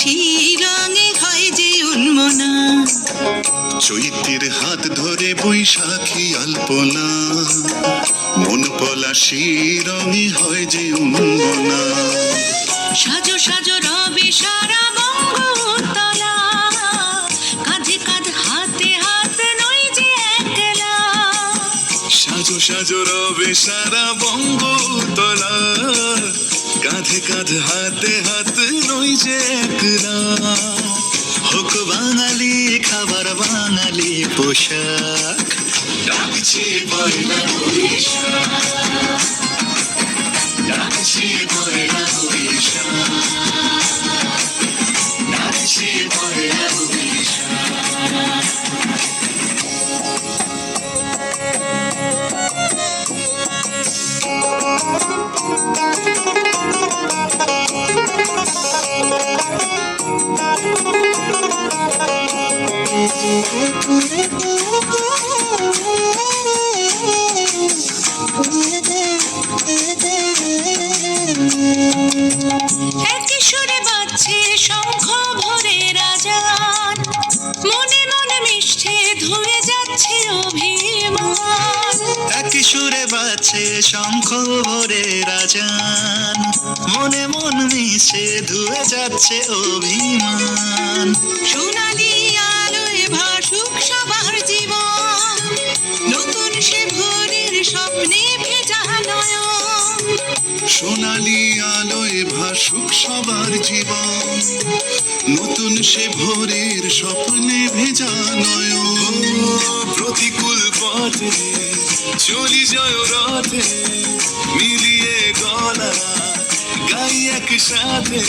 সেই রঙে হয় যে উন্মনা। চৈত্রের হাত ধরে বৈশাখী আলপনা, মন পলাশি রঙে হয় যে উন্মনা। সাজো সাজো রবে সারা বঙ্গতলা, কাঁধে কাঁধ হাতে হাত নই যে একলা। সাজো সাজো রবে সারা বঙ্গতলা, কাঁধে কাঁধ হাতে হাত নই যে একলা। হোক বাঙালি খাবার বাঙালি পোশাক, ডাকছে পয়লা বৈশাখ, ডাকছে পয়লা বৈশাখ, ডাকছে পয়লা বৈশাখ। একই সুরে বাজছে শঙ্খ ভরে রাজান, মনে মনে মিশছে ধুয়ে যাচ্ছে অভিমান। একই সুরে বাজছে শঙ্খ ভরে রাজান, মনে মন মিশে ধুয়ে যাচ্ছে অভিমান। সোনালি আলোয় ভাসুক সবার জীবন, নতুন সে ভোরের স্বপ্নে ভেজা নয়ন। সোনালি আলোয় ভাসুক সবার জীবন, নতুন সে ভোরের স্বপ্নে ভেজা নয়ন। প্রতিকূল পথে চলি জয় রথে, মিলিয়ে গলা গাই একসাথে।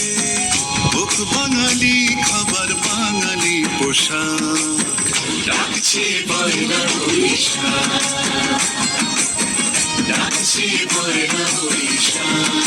হোক বাঙালি খাবার বাঙালি পোশাক, ডাকছে পয়লা বৈশাখ, ডাকছে পয়লা বৈশাখ।